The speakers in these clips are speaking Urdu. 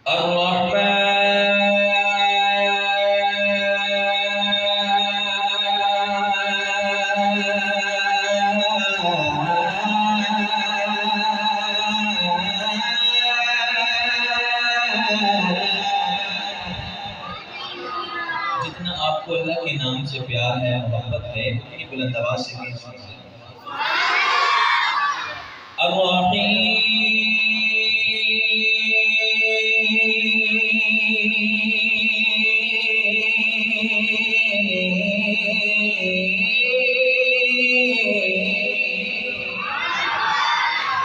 جتنا آپ کو اللہ کے نام سے پیار ہے، محبت ہے، اتنی بلند آواز سے کہیے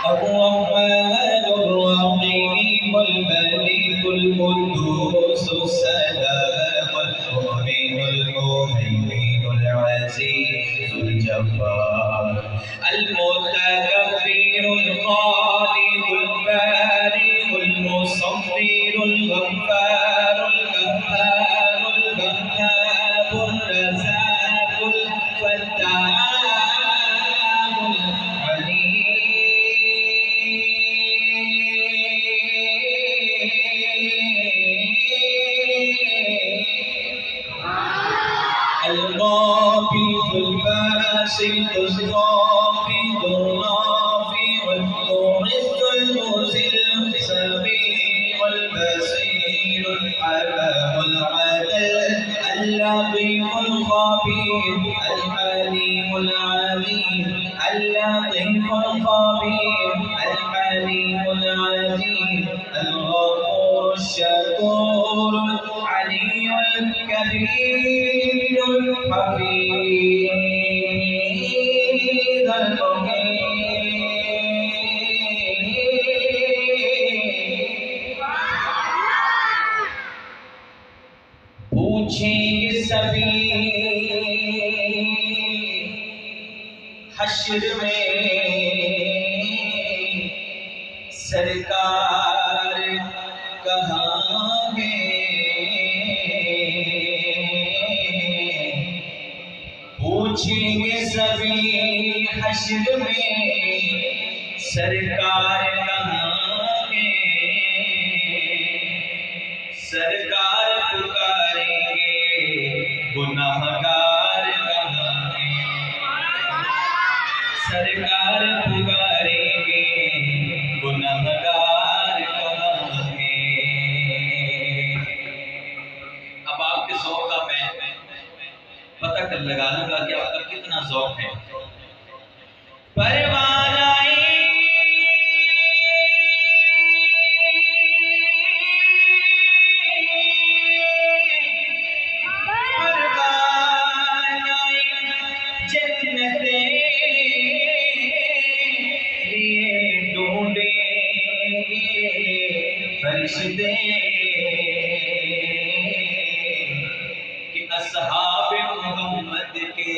الرحمن الرحيم الملك القدوس السلام المؤمن المهيمن العزيز الجبار المتكبر الخالق البارئ المصور الغفار القهار الوهاب الرزاق الفتاح القابض الباسط الخافض الرافع المعز المذل السميع البصير الحكم العدل اللطيف الخبير الحليم العليم اللطيف الخبير الحليم العليم الغفور الشكور العلي الكبير الحفيظ المقيم پوچھیں گے سبھی حشر میں سرکار کہاں گے، پوچھیں گے سبھی حشر میں سرکار کہاں گے، سرکار پکاریں گے گناہگار کہاں گے، سرکار پکاریں گے گناہگار کہاں گے۔ اب آپ کے ذوق کا میں پتہ کر لگا لوں گا کہ آپ کا کتنا ذوق ہے۔ پروانہ فرشتے کہ اصحاب محمد کے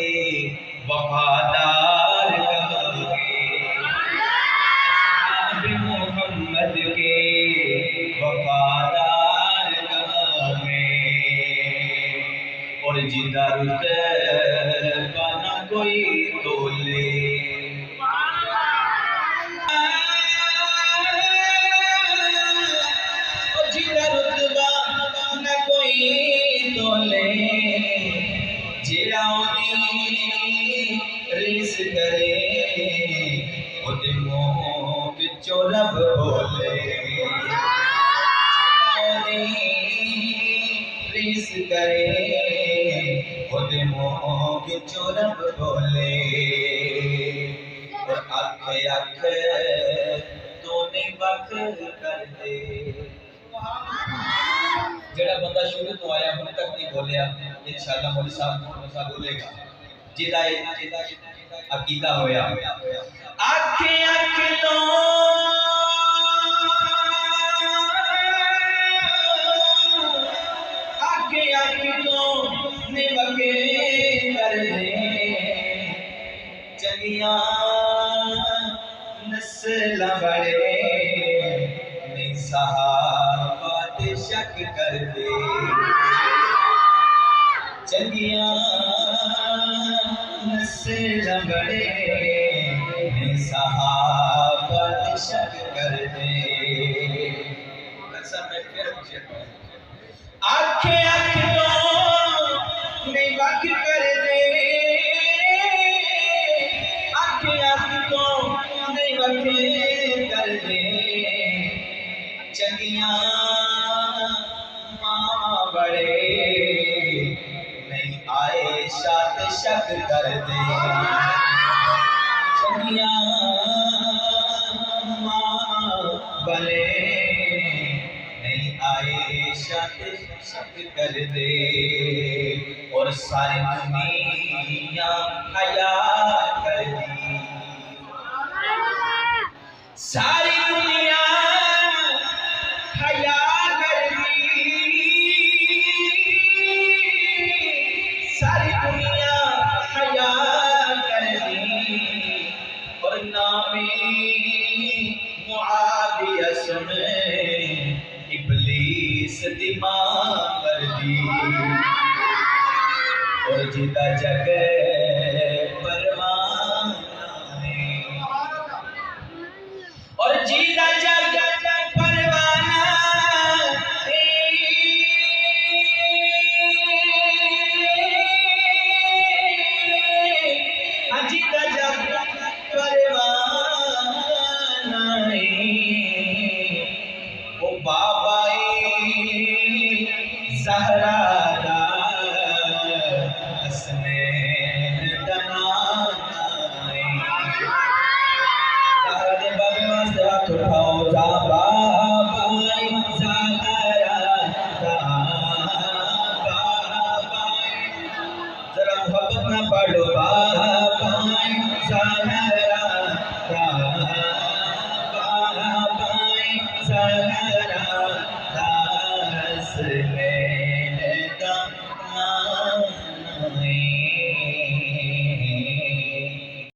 وفادار کہاں گے، اصحاب محمد کے وفادار کہاں گے، اور جدھر رتبہ نہ کوئی تولے، ریس کرے خود منہ بچوں رب بولے، ریس کرے خود منہ بچوں رب بولے، اور آنکھ آنکھ تو نہیں بک کر دے۔ جڑا بندہ شروع تو آیا ہن تک نہیں بولیا، انشاءاللہ مولوی صاحب بولے گا، جدا عقیدہ ہویا۔ آنکھ آنکھ تو نمکے کر دے، چنگیاں نسل بڑے نہیں صحابات شک کر دے، چنگیاں نسل بڑے نہیں صحابات شک کر دے۔ قسم ہے پھر آنکھیں آنکھوں نہیں وقت کر دے آنکھیں آنکھوں نہیں وقت کر دے چنگیاں ماں بڑے نہیں آئے شاد شک کر دے چنگیاں ماں بڑے نہیں آئے شک شک کر دے اور ساری دنیا حیا کر دی ساری دنیا حیا کر دی ساری دنیا حیا کر دی اور نامی معاویہ سنے ابلیس دماغ کر دی اور جیتا جگ پروانہ اور جیتا جگ پروانہ جیتا جگ پروانہ وہ بابا زہرا دا حسنین دنانا زہرا دے بابی واسطے ہاتھ اٹھاؤ زا بابائی زہرا دا بابائی ذرا محبت نہ پڑھو بابائی زہرا دا بابائی زہرا